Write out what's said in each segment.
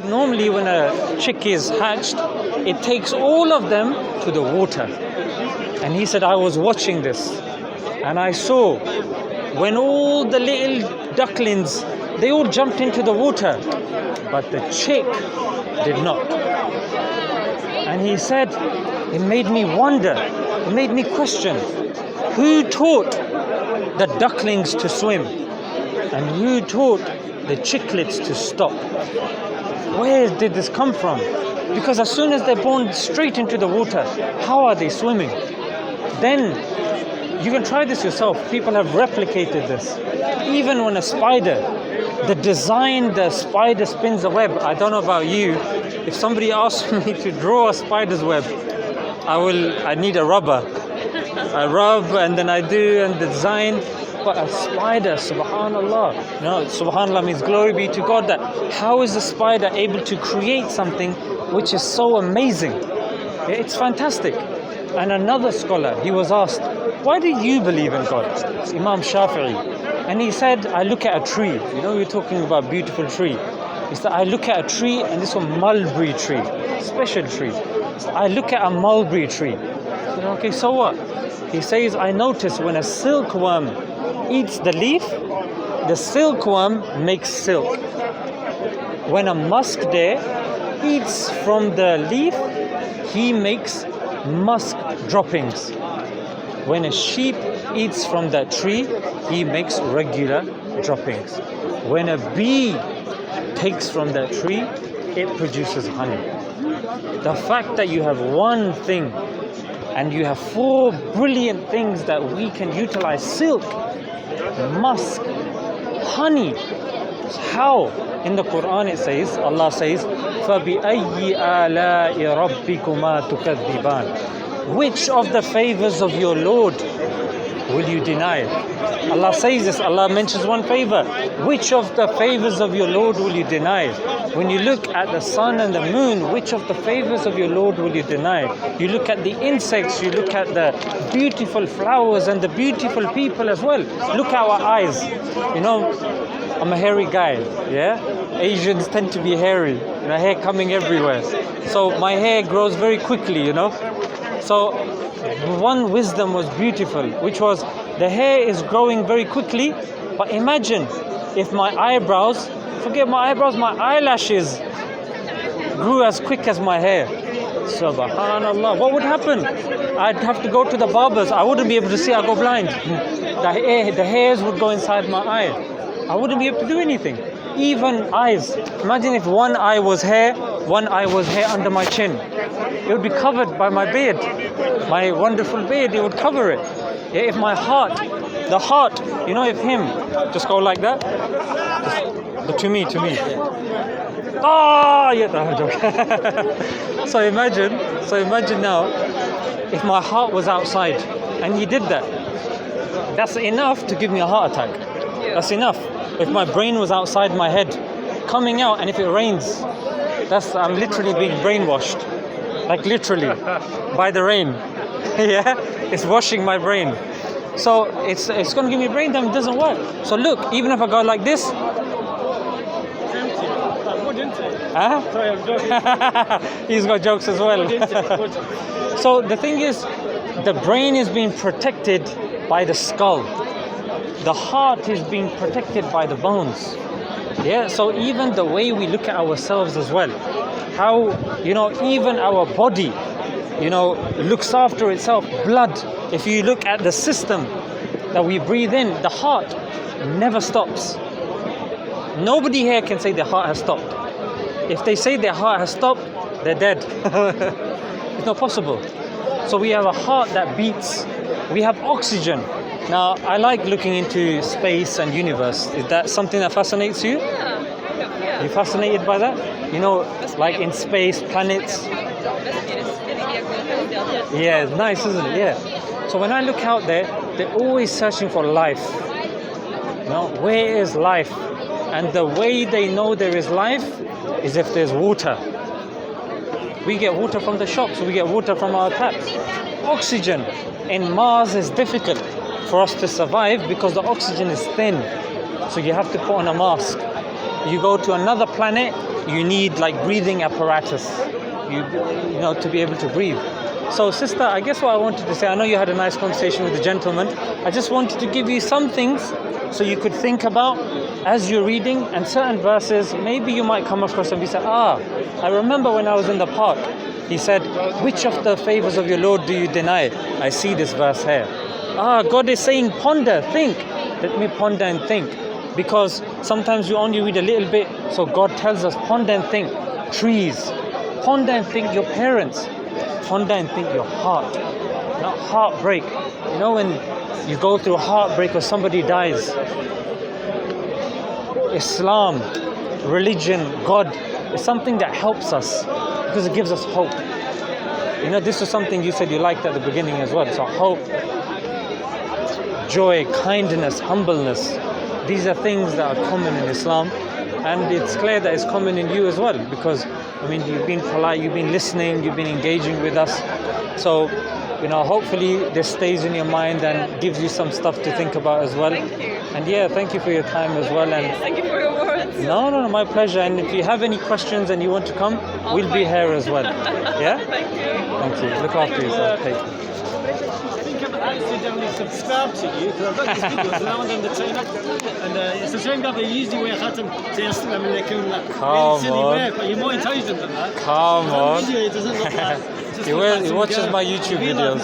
Normally when a chick is hatched, it takes all of them to the water. And he said, I was watching this and I saw when all the little ducklings, they all jumped into the water, but the chick did not. And he said, it made me wonder, it made me question, who taught the ducklings to swim? And who taught the chicklets to stop? Where did this come from? Because as soon as they're born straight into the water, how are they swimming? Then you can try this yourself. People have replicated this. Even when a spider, the design the spider spins a web. I don't know about you. If somebody asks me to draw a spider's web, I need a rubber. I rub and then I do and design. But a spider, subhanallah. Subhanallah means glory be to God. That how is a spider able to create something which is so amazing? It's fantastic. And another scholar, he was asked, why do you believe in God? It's Imam Shafi'i. And he said, I look at a tree. We're talking about beautiful tree. He said, I look at a tree, and this one mulberry tree, special tree. Said, I look at a mulberry tree. I said, okay, so what? He says, I notice when a silkworm eats the leaf, the silkworm makes silk. When a musk deer eats from the leaf, he makes musk droppings. When a sheep eats from that tree, he makes regular droppings. When a bee takes from that tree, it produces honey. The fact that you have one thing and you have 4 brilliant things that we can utilize: silk, musk, honey. How? In the Quran it says, Allah says, فَبِأَيِّ آلَاءِ رَبِّكُمَا تُكَذِّبَانِ? Which of the favors of your Lord will you deny? Allah says this, Allah mentions one favor. Which of the favors of your Lord will you deny? When you look at the sun and the moon, which of the favors of your Lord will you deny? You look at the insects, you look at the beautiful flowers and the beautiful people as well. Look at our eyes. I'm a hairy guy, yeah? Asians tend to be hairy, hair coming everywhere. So my hair grows very quickly, So one wisdom was beautiful, which was the hair is growing very quickly, but imagine if my eyebrows, forget my eyebrows, my eyelashes grew as quick as my hair. Subhanallah, what would happen? I'd have to go to the barbers. I wouldn't be able to see, I'd go blind. The hairs would go inside my eye. I wouldn't be able to do anything. Even eyes. Imagine if one eye was hair under my chin. It would be covered by my beard. My wonderful beard, it would cover it. Yeah, if my heart, the heart, if him, just go like that. Just, to me. I'm joking. So imagine now, if my heart was outside and he did that, that's enough to give me a heart attack. That's enough. If my brain was outside my head, coming out, and if it rains, I'm literally being brainwashed. Like literally, by the rain. Yeah, it's washing my brain. So it's going to give me brain damage. It doesn't work. So look, even if I go like this. Huh? Sorry, I'm joking. He's got jokes as well. So the thing is, the brain is being protected by the skull. The heart is being protected by the bones. Yeah, so even the way we look at ourselves as well, how, even our body, looks after itself. Blood, if you look at the system that we breathe in, the heart never stops. Nobody here can say their heart has stopped. If they say their heart has stopped, they're dead. It's not possible. So we have a heart that beats. We have oxygen. Now, I like looking into space and universe. Is that something that fascinates you? Yeah. You fascinated by that? Like in space, planets? Yeah, it's nice, isn't it? Yeah. So when I look out there, they're always searching for life. Where is life? And the way they know there is life is if there's water. We get water from the shops, we get water from our taps. Oxygen in Mars is difficult for us to survive because the oxygen is thin. So you have to put on a mask. You go to another planet, you need like breathing apparatus, you know, to be able to breathe. So sister, I guess what I wanted to say, I know you had a nice conversation with the gentleman. I just wanted to give you some things so you could think about as you're reading, and certain verses, maybe you might come across and be say, I remember when I was in the park, he said, which of the favors of your Lord do you deny? I see this verse here. God is saying, ponder, think. Let me ponder and think. Because sometimes you only read a little bit, so God tells us, ponder and think. Trees. Ponder and think your parents. Ponder and think your heart. Not heartbreak. You know when you go through heartbreak or somebody dies. Islam, religion, God is something that helps us because it gives us hope. You know, this was something you said you liked at the beginning as well. So hope, joy, kindness, humbleness. These are things that are common in Islam, and it's clear that it's common in you as well, because I mean, you've been polite, you've been listening, you've been engaging with us. So, you know, hopefully this stays in your mind and gives you some stuff to think about as well. Thank you. And yeah, thank you for your time as well. And Thank you for your words. no, my pleasure. And if you have any questions and you want to come, we'll be here as well. Yeah? Thank you. Thank you. Look after yourself. Take care. I think I've accidentally subscribed to you because I've got these videos now and then they turn up, and it's a shame that they usually wear khatam to Islam and they can like really silly wear, but you're more intelligent than that. Come on. Video, it doesn't look like. it just He looks like he some watches girl. my YouTube videos.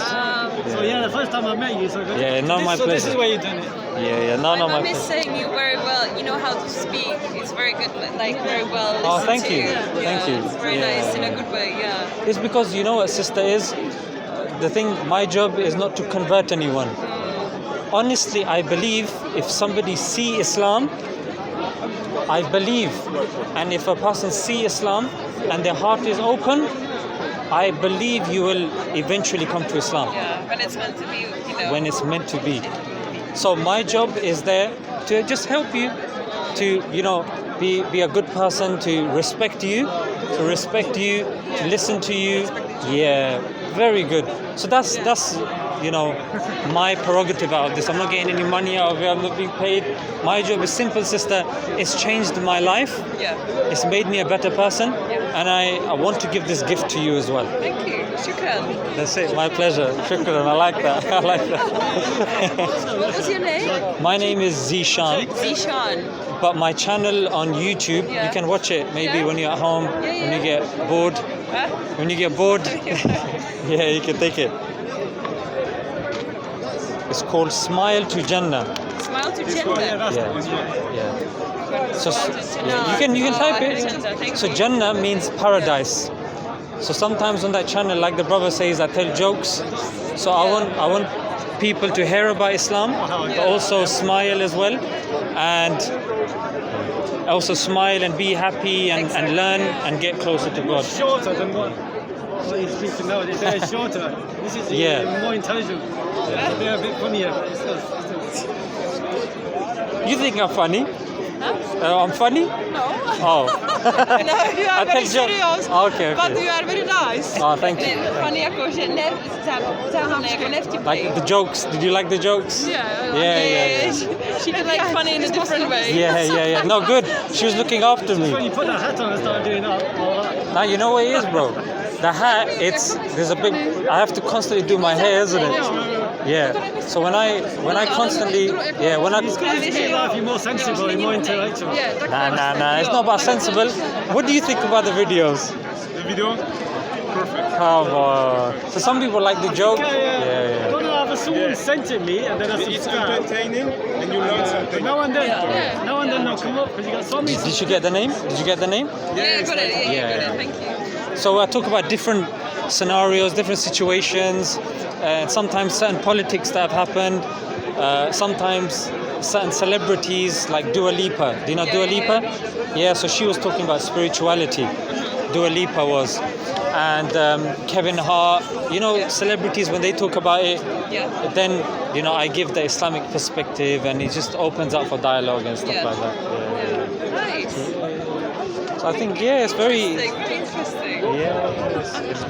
So yeah, the first time I met you, so Yeah, no, my so this pleasure. is where you're doing it. Yeah, no, My my mum is pleasure. saying you very well. You know how to speak. It's very good, like very well. Oh, listened thank to. you. Yeah, Thank you. It's very Yeah. nice in a good way. Yeah. It's because you know what, sister, is the thing, my job is not to convert anyone. Honestly, I believe if somebody see Islam, I believe, and if a person see Islam and their heart is open, I believe you will eventually come to Islam Yeah. When it's meant to be, you know. when it's meant to be. So my job is there to just help you to, you know, be a good person, to respect you, to listen to you. Yeah, very good. So that's you know, my prerogative out of this. I'm not getting any money out of it. I'm not being paid. My job is simple, sister. It's changed my life. Yeah. It's made me a better person, and I want to give this gift to you as well. Thank you. Shukran. That's it. My pleasure. Shukran. I like that. I like that. What was your name? My name is Zeishan. Zishan. But my channel on YouTube, Yeah. you can watch it maybe Yeah. when you're at home, Yeah, when you yeah. get bored. Huh? When you get bored, yeah, you can take it. It's called Smile to Jannah. Smile to Yeah, Jannah. that's Yeah. the one. Yeah. So No. you can type Oh, it. thank So you. Jannah means paradise. So sometimes on that channel, like the brother says, I tell jokes. So I want people to hear about Islam, but also smile as well, and also smile and be happy and learn and get closer to God. Shorter than what you're speaking now. They're shorter. This is Yeah. more intelligent. They're a bit funnier. But You think I'm funny? Huh? I'm funny? No. Oh. No, you I are very tell jokes. serious. Okay, But okay. you are very nice. Oh, thank you. Funny jakože Like the jokes. Did you like the jokes? Yeah. She did like funny in a different way. Yeah. No, good. She was looking after when me. you put that hat on and start doing all that. Now you know what it is, bro. The hat, there's a big. I have to constantly do my hair, isn't it? Yeah. So when I constantly, when I. It's good life, you're more sensible, you're more intellectual. Nah. It's not about sensible. What do you think about the videos? The video? Perfect. Come on. So some people like the joke. I Yeah. don't know if someone sent it me and then I It's subscribed. entertaining and you learn something. Now and then they'll come up because you got so many. Did you get the name? Did you get the name? Yeah, you got it. Yeah, you got Yeah. it. Thank you. So I talk about different scenarios, different situations, sometimes certain politics that have happened, sometimes certain celebrities like Dua Lipa. Do you know Dua Lipa? Yeah, so she was talking about spirituality. Dua Lipa was. And Kevin Hart, you know, celebrities, when they talk about it, Yeah. then, you know, I give the Islamic perspective and it just opens up for dialogue and stuff Yeah. like that. Nice. So I think, it's very... Interesting. Yeah, it's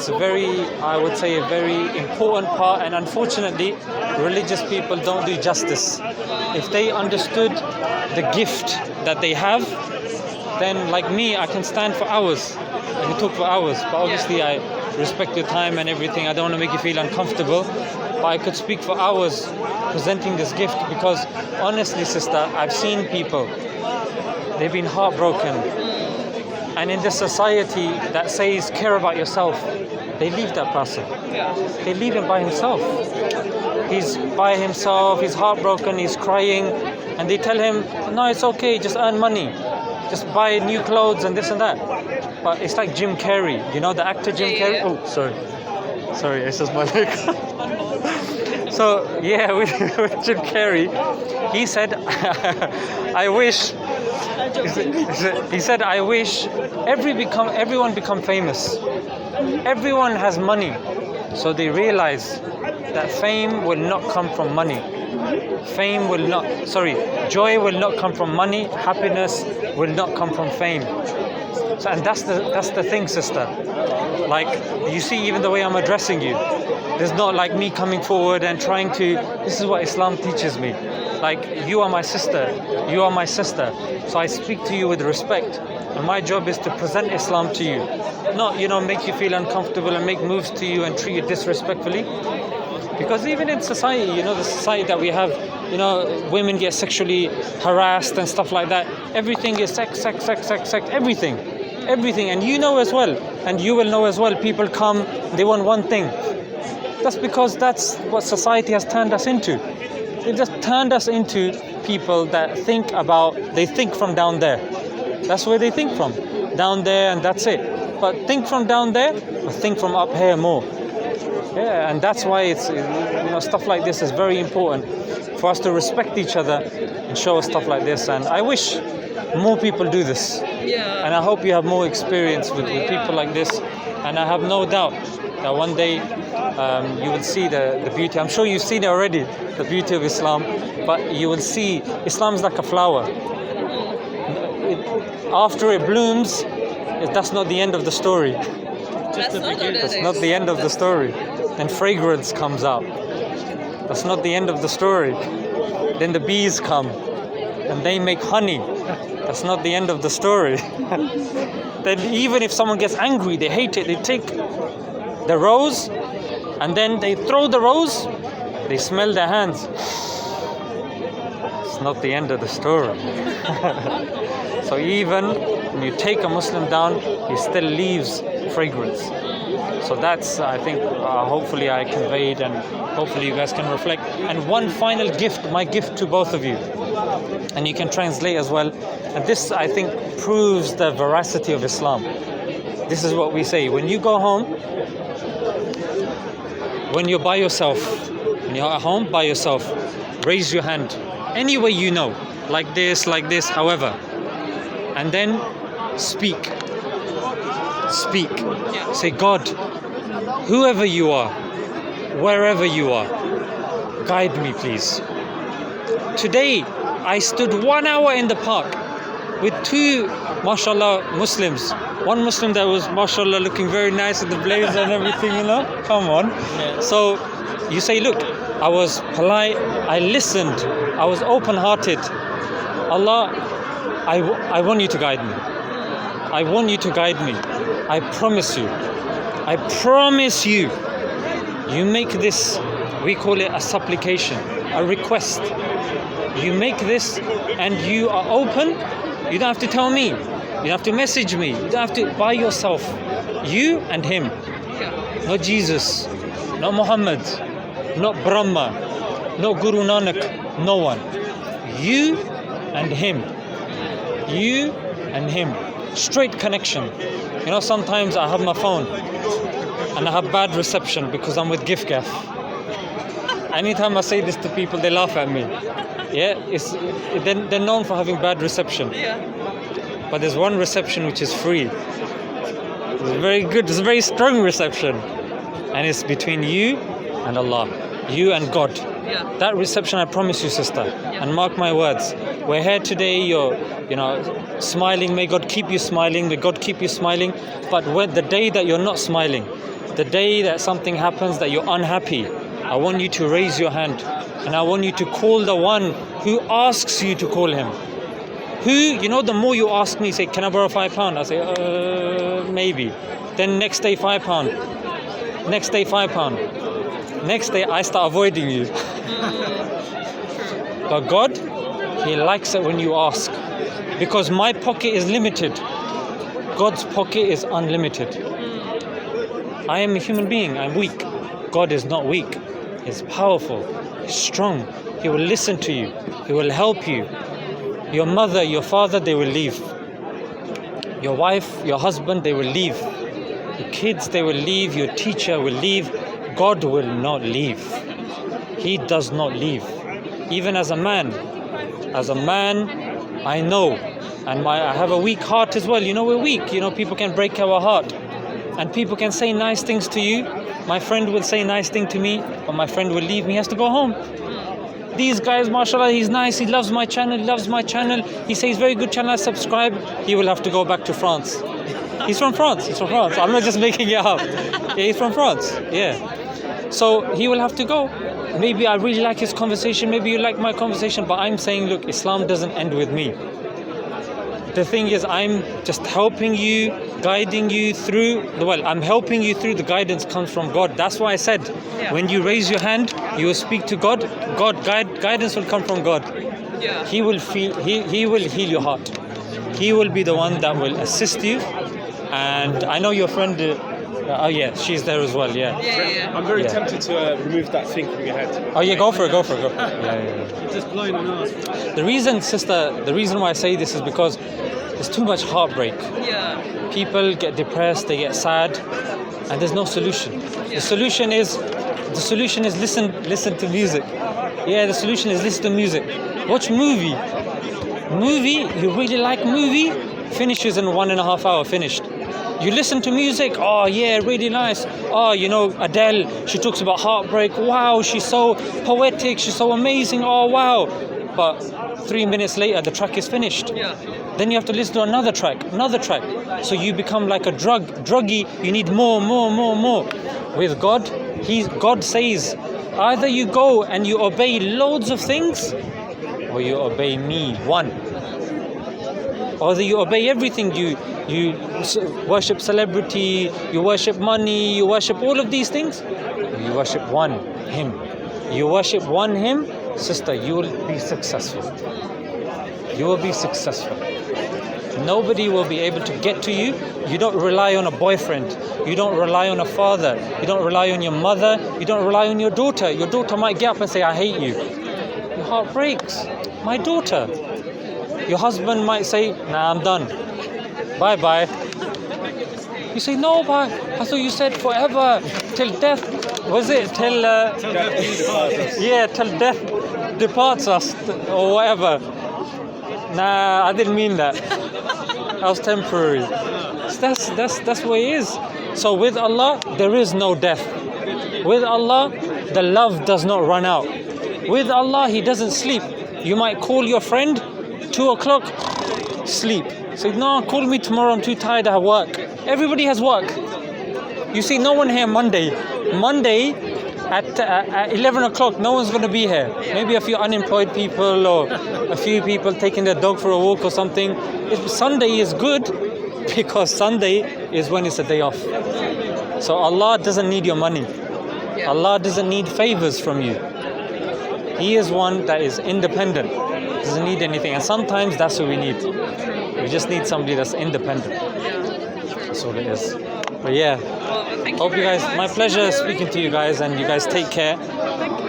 a very, I would say, a very important part, and unfortunately, religious people don't do justice. If they understood the gift that they have, then like me, I can stand for hours. I can talk for hours. But obviously I respect your time and everything. I don't want to make you feel uncomfortable. But I could speak for hours presenting this gift, because honestly, sister, I've seen people, they've been heartbroken. And in this society that says care about yourself, they leave that person. They leave him by himself. He's by himself, he's heartbroken, he's crying, and they tell him, no, it's okay, just earn money. Just buy new clothes and this and that. But it's like Jim Carrey, you know the actor Jim Carrey? Oh, sorry, it's just my leg. So, yeah, with Jim Carrey, he said, I wish everyone become famous. Everyone has money. So they realize that fame will not come from money. Joy will not come from money. Happiness will not come from fame. So, and that's the thing, sister. Like, you see, even the way I'm addressing you, there's not like me coming forward and trying to, this is what Islam teaches me. Like, you are my sister. So I speak to you with respect. And my job is to present Islam to you. Not, make you feel uncomfortable and make moves to you and treat you disrespectfully. Because even in society, the society that we have, women get sexually harassed and stuff like that. Everything is sex, everything. And you know as well, and you will know as well, people come, they want one thing. That's because that's what society has turned us into. They've just turned us into people that think from down there. That's where they think from, down there, and that's it. But think from down there, or think from up here more. Yeah, and that's why it's, stuff like this is very important for us to respect each other and show us stuff like this. And I wish more people do this. Yeah. And I hope you have more experience with people like this. And I have no doubt that one day you will see the beauty. I'm sure you've seen it already, the beauty of Islam. But you will see Islam is like a flower. After it blooms, that's not the end of the story. That's not the end of the story. Then fragrance comes out. That's not the end of the story. Then the bees come and they make honey. That's not the end of the story. Then even if someone gets angry, they hate it, they take the rose and then they throw the rose, they smell their hands. It's not the end of the story. So even when you take a Muslim down, he still leaves fragrance. So that's, I think, hopefully I conveyed, and hopefully you guys can reflect. And one final gift, my gift to both of you, and you can translate as well. And this, I think, proves the veracity of Islam. This is what we say. When you go home, when you're by yourself, when you're at home by yourself, raise your hand any way you know, like this, however. And then speak. Say, God, whoever you are, wherever you are, guide me, please. Today, I stood 1 hour in the park with two, mashallah, Muslims. One Muslim that was, mashallah, looking very nice with the blazer and everything, Come on. So you say, look, I was polite, I listened, I was open-hearted. Allah, I want you to guide me. I want you to guide me. I promise you. You make this, we call it a supplication, a request. You make this and you are open. You don't have to tell me. You don't have to message me. You don't have to, by yourself. You and him. Not Jesus, not Muhammad, not Brahma, not Guru Nanak, no one. You and him. You and him. Straight connection. Sometimes I have my phone and I have bad reception because I'm with GIFGAF. Anytime I say this to people, they laugh at me. Yeah, they're known for having bad reception. Yeah. But there's one reception which is free. It's very good. It's a very strong reception, and it's between you and Allah, you and God. Yeah. That reception, I promise you, sister. Yeah. And mark my words. We're here today. You're, smiling. May God keep you smiling. May God keep you smiling. But when the day that you're not smiling, the day that something happens that you're unhappy, I want you to raise your hand, and I want you to call the one who asks you to call him. the more you ask me, say, can I borrow £5? I say, maybe. Then next day, £5. Next day, £5. Next day, I start avoiding you. But God, He likes it when you ask. Because my pocket is limited. God's pocket is unlimited. I am a human being, I'm weak. God is not weak. He's powerful, He's strong. He will listen to you. He will help you. Your mother, your father, they will leave. Your wife, your husband, they will leave. Your kids, they will leave. Your teacher will leave. God will not leave. He does not leave. Even as a man, I know, and I have a weak heart as well. We're weak. People can break our heart, and people can say nice things to you. My friend will say nice thing to me, but my friend will leave me. He has to go home. These guys, mashallah, he's nice. He loves my channel. He says very good channel. I subscribe. He will have to go back to France. He's from France. I'm not just making it up. Yeah, he's from France. Yeah. So he will have to go. Maybe I really like his conversation. Maybe you like my conversation. But I'm saying, look, Islam doesn't end with me. The thing is, I'm just helping you, guiding you through. I'm helping you through. The guidance comes from God. That's why I said, when you raise your hand, you will speak to God. Guidance will come from God. Yeah. He will heal your heart. He will be the one that will assist you. And I know your friend. She's there as well. Yeah. I'm very tempted to remove that thing from your head. Oh yeah, go for it. Yeah. Just blowing the nose. The reason, sister, why I say this is because there's too much heartbreak. Yeah. People get depressed, they get sad, and there's no solution. The solution is listen to music. Yeah, the solution is listen to music. Watch movie. You really like movie, finishes in 1.5 hours, finished. You listen to music, oh yeah, really nice. Oh, Adele, she talks about heartbreak. Wow, she's so poetic, she's so amazing. Oh, wow. But 3 minutes later, the track is finished. Yeah. Then you have to listen to another track. So you become like a druggie. You need more. With God, God says, either you go and you obey loads of things, or you obey me, one. Or you obey everything. You worship celebrity, you worship money, you worship all of these things. You worship Him. You worship Him, sister, you will be successful. You will be successful. Nobody will be able to get to you. You don't rely on a boyfriend. You don't rely on a father. You don't rely on your mother. You don't rely on your daughter. Your daughter might get up and say, I hate you. Your heart breaks. My daughter. Your husband might say, nah, I'm done. Bye-bye. You say, no, but I thought you said forever, till death. Was it? Till death departs us, or whatever. Nah, I didn't mean that. That was temporary. That's what it is. So with Allah, there is no death. With Allah, the love does not run out. With Allah, He doesn't sleep. You might call your friend, 2 o'clock, sleep. Say, no, call me tomorrow, I'm too tired, I have work. Everybody has work. You see, no one here Monday at 11 o'clock, no one's going to be here. Maybe a few unemployed people or a few people taking their dog for a walk or something. Sunday is good because Sunday is when it's a day off. So Allah doesn't need your money. Allah doesn't need favors from you. He is one that is independent. Doesn't need anything. And sometimes that's what we need. We just need somebody that's independent. That's all it is. But yeah, hope you guys, my pleasure speaking to you guys, and you guys take care.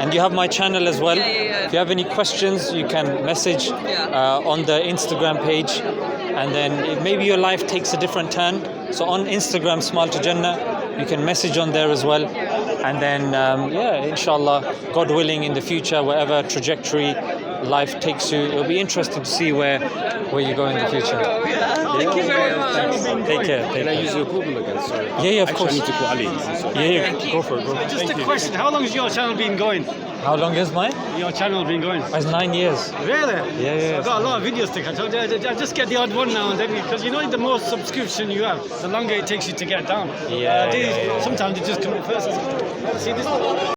And you have my channel as well. If you have any questions, you can message on the Instagram page, and then maybe your life takes a different turn. So on Instagram, Smile to Jannah, you can message on there as well. And then, inshallah, God willing, in the future, whatever trajectory life takes you, it'll be interesting to see where you go in the future. Thank you very much. Take care. Can I use your Google again? Sorry. Yeah, of course. I need to call Ali. Yeah, go for it. Just a question, how long has your channel been going? How long is mine? Your channel been going? It's 9 years. Really? Yeah. I've got a lot of videos to catch. I just get the odd one now and then, because the more subscription you have, the longer it takes you to get down. Yeah. Sometimes they just come in first. See this?